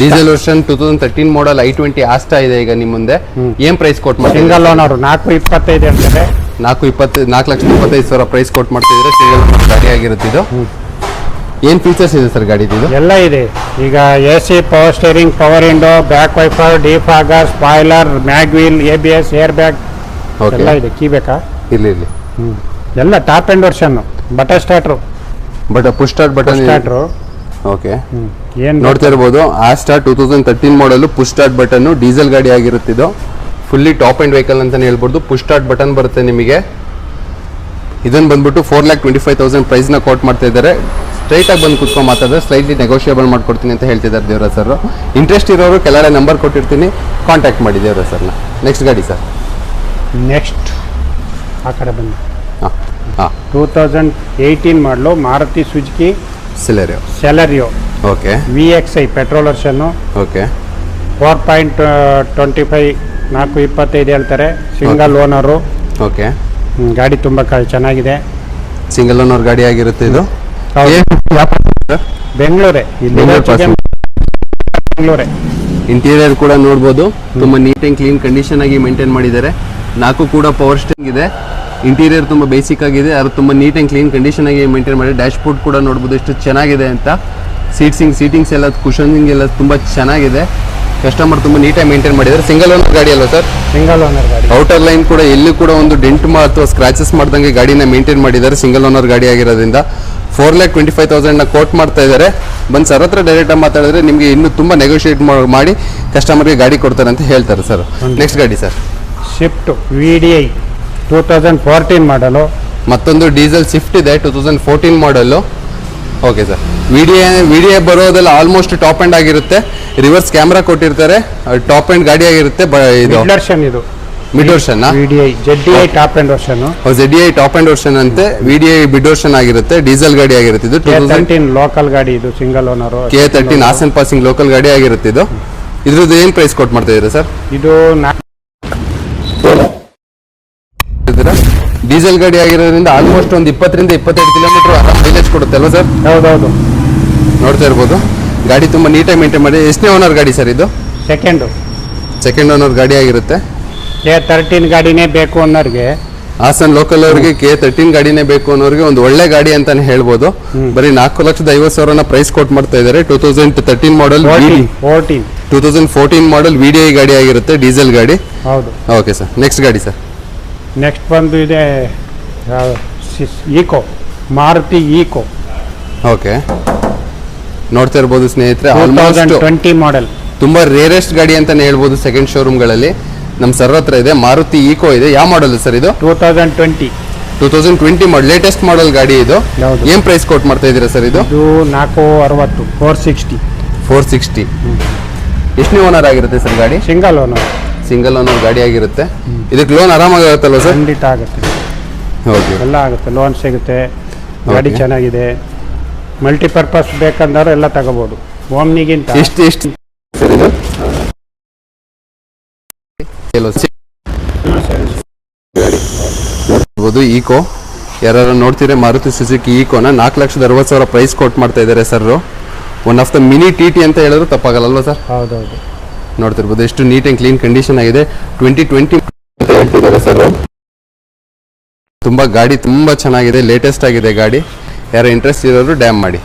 diesel version 2013 model i20 Asta ಇದೆ ಈಗ ನಿಮ್ಮ ಮುಂದೆ. ಏನ್ ಪ್ರೈಸ್ ಕೊಟ್ ಮಾಡ್ತೀರಾ? ಸಿಂಗಲ್ ಓನರ್ 425 ಹೇಳ್ತಾರೆ. 4,25,000 ಪ್ರೈಸ್ ಕೊಟ್ ಮಾಡ್ತಿದ್ರೆ ಸಿಂಗಲ್ ಗಾಡಿ ಆಗಿರುತ್ತೆ ಇದು. ಏನ್ ಫೀಚರ್ಸ್ ಇದೆ ಸರ್ ಗಾಡಿ ಇದು? ಎಲ್ಲ ಇದೆ. ಈಗ AC, power steering, power window, back wiper, defogger, spoiler, mag wheel, ABS, air bag ಎಲ್ಲ ಇದೆ. ಕೀ ಬೇಕಾ? ಇರ್ಲಿ. ಎಲ್ಲ top end version. Button starter, push start button starter. Okay, ಏನು ನೋಡ್ತಾ ಇರ್ಬೋದು. ಆಸ್ಟಾ 2013 ಮಾಡಲ್, ಪುಷ್ ಸ್ಟಾರ್ಟ್ ಬಟನ್, ಡೀಸೆಲ್ ಗಾಡಿ ಆಗಿರುತ್ತೆ ಇದು. ಫುಲ್ಲಿ ಟಾಪ್ ಎಂಡ್ ವೆಹಿಕಲ್ ಅಂತಾನೆ ಹೇಳ್ಬೋದು. ಪುಷ್ ಸ್ಟಾರ್ಟ್ ಬಟನ್ ಬರುತ್ತೆ ನಿಮಗೆ. ಇದನ್ನು ಬಂದ್ಬಿಟ್ಟು 4,25,000 ಪ್ರೈಸ್ನ ಕೋಟ್ ಮಾಡ್ತಾ ಇದ್ದಾರೆ. ಸ್ಟ್ರೈಟ್ ಆಗಿ ಬಂದು ಕುತ್ಕೊಂಡು ಮಾತಾಡಿದ್ರೆ ಸ್ಲೈಟ್ಲಿ ನೆಗೋಷಿಯೇಬಲ್ ಮಾಡ್ಕೊಡ್ತೀನಿ ಅಂತ ಹೇಳ್ತಿದ್ದಾರೆ ದೇವರಾಜ್ ಸರ್. ಇಂಟ್ರೆಸ್ಟ್ ಇರೋರು ಕೆಳಗಡೆ ನಂಬರ್ ಕೊಟ್ಟಿರ್ತೀನಿ, ಕಾಂಟ್ಯಾಕ್ಟ್ ಮಾಡಿ ದೇವರಾಜ್ ಸರ್ನ. ನೆಕ್ಸ್ಟ್ ಗಾಡಿ ಸರ್. ನೆಕ್ಸ್ಟ್ ಆ ಕಡೆ ಬನ್ನಿ. ಹಾಂ 2018 model, Maruti Suzuki Celerio, okay. VXI petrol version, okay. 4.25, 425 ಹೇಳ್ತಾರೆ. Single owner. ಓಕೆ. ಗಾಡಿ ತುಂಬ ಚೆನ್ನಾಗಿದೆ. ಸಿಂಗಲ್ ಓನರ್ ಗಾಡಿ ಆಗಿರುತ್ತೆ ಇದು. ಬೆಂಗಳೂರೇ, ಇಲ್ಲಿ ಬೆಂಗಳೂರೇ. ಇಂಟೀರಿಯರ್ ಕೂಡ ನೋಡ್ಬೋದು. ತುಂಬ ನೀಟ್ ಆ್ಯಂಡ್ ಕ್ಲೀನ್ ಕಂಡೀಷನ್ ಆಗಿ ಮೇಂಟೈನ್ ಮಾಡಿದ್ದಾರೆ. 4 ಕೂಡ ಪವರ್ ಸ್ಟೇರಿಂಗ್ ಇದೆ. ಇಂಟೀರಿಯರ್ ತುಂಬ ಬೇಸಿಕ್ ಆಗಿದೆ, ಅದು ತುಂಬ ನೀಟ್ ಆ್ಯಂಡ್ ಕ್ಲೀನ್ ಕಂಡೀಷನ್ ಆಗಿ ಮೇಂಟೈನ್ ಮಾಡಿ. ಡ್ಯಾಶ್ ಬೋರ್ಡ್ ಕೂಡ ನೋಡ್ಬೋದು ಎಷ್ಟು ಚೆನ್ನಾಗಿದೆ ಅಂತ. ಸೀಟಿಂಗ್ಸ್ ಎಲ್ಲ, ಕುಷನಿಂಗ್ ಎಲ್ಲ ತುಂಬ ಚೆನ್ನಾಗಿದೆ. ಕಸ್ಟಮರ್ ತುಂಬ ನೀಟಾಗಿ ಮೇಂಟೈನ್ ಮಾಡಿದ್ದಾರೆ. ಸಿಂಗಲ್ ಓನರ್ ಗಾಡಿ ಅಲ್ವಾ ಸರ್? ಸಿಂಗಲ್ ಓನರ್ ಗಾಡಿ. ಔಟರ್ ಲೈನ್ ಕೂಡ ಎಲ್ಲಿ ಕೂಡ ಒಂದು ಡೆಂಟ್ ಅಥವಾ ಸ್ಕ್ರಾಚಸ್ ಮಾಡ್ದಂಗೆ ಗಾಡಿನ ಮೇಂಟೈನ್ ಮಾಡಿದ್ದಾರೆ. ಸಿಂಗಲ್ ಓನರ್ ಗಾಡಿ ಆಗಿರೋದ್ರಿಂದ 4,25,000 ಕೋಟ್ ಮಾಡ್ತಾ ಇದ್ದಾರೆ. ಬಂದು ಸರ್ ಹತ್ರ ಡೈರೆಕ್ಟಾಗಿ ಮಾತಾಡಿದ್ರೆ ನಿಮಗೆ ಇನ್ನೂ ತುಂಬ ನೆಗೋಷಿಯೇಟ್ ಮಾಡಿ ಕಸ್ಟಮರ್ಗೆ ಗಾಡಿ ಕೊಡ್ತಾರೆ ಅಂತ ಹೇಳ್ತಾರೆ ಸರ್. ನೆಕ್ಸ್ಟ್ ಗಾಡಿ ಸರ್. Swift VDI 2014 model. ಮತ್ತೊಂದು ಡೀಸೆಲ್ ಸ್ವಿಫ್ಟ್ ಇದೆ 2014 ಮಾಡಲ್ಲು. Okay sir. ವಿಡಿಐ ಬರೋದೆಲ್ಲ ಆಲ್ಮೋಸ್ಟ್ ಟಾಪ್ ಎಂಡ್ ಆಗಿರುತ್ತೆ. ರಿವರ್ಸ್ ಕ್ಯಾಮ್ರಾ ಕೊಟ್ಟಿರ್ತಾರೆ. ಟಾಪ್ ಎಂಡ್ ಗಾಡಿ ಆಗಿರುತ್ತೆ. ಇದು mid version VDI ZDI top end version. ZDI top end version ಅಂತೆ. VDI ಮಿಡ್ ವರ್ಷನ್ ಆಗಿರುತ್ತೆ. ಡೀಸೆಲ್ ಗಾಡಿ ಆಗಿರುತ್ತೆ ಇದು. 2013 ಲೋಕಲ್ ಗಾಡಿ ಇದು. Single owner. K13 Hassan passing local ಗಾಡಿ ಆಗಿರುತ್ತೆ ಇದು. ಇದ್ರದ್ದು ಏನು ಪ್ರೈಸ್ ಕೊಟ್ ಮಾಡ್ತಾ ಇದ್ದೀರಾ ಸರ್? ಇದು ಡೀಸೆಲ್ ಗಾಡಿ ಆಗಿರೋದ್ರಿಂದ ಆಲ್ಮೋಸ್ಟ್ ಒಂದು 20ರಿಂದ 25 ಕಿಲೋಮೀಟರ್ ಆರಾಮ್ ಮೈಲೇಜ್ ಕೊಡುತ್ತೆ ಅಲ್ವಾ ಸರ್? ಹೌದೌದು. ನೋಡ್ತಾ ಇರ್ಬೋದು. ಗಾಡಿ ತುಂಬ ನೀಟಾಗಿ ಮೇಂಟೈನ್ ಮಾಡಿ. ಎಷ್ಟನೇ ಓನರ್ ಗಾಡಿ ಸರ್ ಇದು? ಸೆಕೆಂಡ್ ಓನರ್ ಗಾಡಿ ಆಗಿರುತ್ತೆ. K13 ಗಾಡಿನೇ ಬೇಕು ಅನ್ನೋರಿಗೆ, ಹಾಸನ್ ಲೋಕಲ್ ಅವರಿಗೆ K13 ಗಾಡಿನೇ ಬೇಕು ಅನ್ನೋರಿಗೆ ಒಂದು ಒಳ್ಳೆ ಗಾಡಿ ಅಂತಾನೆ ಹೇಳ್ಬೋದು. ಬರೀ 4,50,000 ಪ್ರೈಸ್ ಕೊಟ್ ಮಾಡ್ತಾ ಇದ್ದಾರೆ. 2013 ಮಾಡಲ್, 2014 ಮಾಡಲ್ VDI ಗಾಡಿ ಆಗಿರುತ್ತೆ. ಡೀಸೆಲ್ ಗಾಡಿ. ಹೌದು. Okay sir. ನೆಕ್ಸ್ಟ್ ಗಾಡಿ ಸರ್. ನೆಕ್ಸ್ಟ್ ಬಂದು ಇದೆ ಈಕೋ, ಮಾರುತಿ ಈಕೋ. ಓಕೆ, ನೋಡ್ತಾ ಇರ್ಬೋದು ಸ್ನೇಹಿತರೆ. 2020 ಮಾಡಲ್. ತುಂಬಾ ರೇರೆಸ್ಟ್ ಗಾಡಿ ಅಂತಾನೆ ಹೇಳ್ಬೋದು. ಸೆಕೆಂಡ್ ಶೋರೂಮ್ಗಳಲ್ಲಿ ನಮ್ಮ ಸರ್ ಹತ್ರ ಇದೆ. ಮಾರುತಿ ಈಕೋ ಇದೆ. ಯಾವ ಮಾಡಲ್ ಸರ್ ಇದು? 2020 ಮಾಡಲ್, ಲೇಟೆಸ್ಟ್ ಮಾಡಲ್ ಗಾಡಿ ಇದು. ಏನ್ ಪ್ರೈಸ್ ಕೋಟ್ ಮಾಡ್ತಾ ಇದ್ದೀರಾ ಸರ್ ಇದು? 460. 460. ಎಷ್ಟನೇ ಓನರ್ ಆಗಿರುತ್ತೆ ಸರ್ ಗಾಡಿ? ಸಿಂಗಲ್ ಓನರ್ ಗಾಡಿ ಆಗಿರುತ್ತೆ. ಇದಕ್ಕೆ ಲೋನ್ ಆರಾಮಾಗುತ್ತಲ್ವ ಸರ್? ಖಂಡಿತ ಆಗುತ್ತೆ. ಓಕೆ, ಎಲ್ಲ ಆಗುತ್ತೆ. ಲೋನ್ ಸಿಗುತ್ತೆ. ಗಾಡಿ ಚೆನ್ನಾಗಿದೆ. ಮಲ್ಟಿಪರ್ಪಸ್ ಬೇಕಂದವರು ಎಲ್ಲ ತಗೋಬಹುದು. ಓಮ್ನಿಗಿಂತ ಎಷ್ಟು ಸರ್ ಇದು? ಈಕೋ ಯಾರು ನೋಡ್ತೀರಾ? ಮಾರುತಿ ಸುಜುಕಿ ಈಕೋನ 4,60,000 ಪ್ರೈಸ್ ಕೊಟ್ ಮಾಡ್ತಾ ಇದ್ದಾರೆ sir. One of the mini TT ಅಂತ ಹೇಳಿದ್ರು ತಪ್ಪಾಗಲ್ಲ ಸರ್? ಹೌದೌದು. ನೋಡ್ತಿರ್ಬೋದು ಎಷ್ಟು ನೀಟ್ ಆ್ಯಂಡ್ ಕ್ಲೀನ್ ಕಂಡೀಷನ್ ಆಗಿದೆ. 2020 ಅಂತ ಹೇಳ್ತಿದ್ದಾರೆ ಸರ್. ತುಂಬ ಗಾಡಿ ತುಂಬ ಚೆನ್ನಾಗಿದೆ, ಲೇಟೆಸ್ಟ್ ಆಗಿದೆ ಗಾಡಿ. ಯಾರು ಇಂಟ್ರೆಸ್ಟ್ ಇರೋರು ಡ್ಯಾಮ್ ಮಾಡಿ.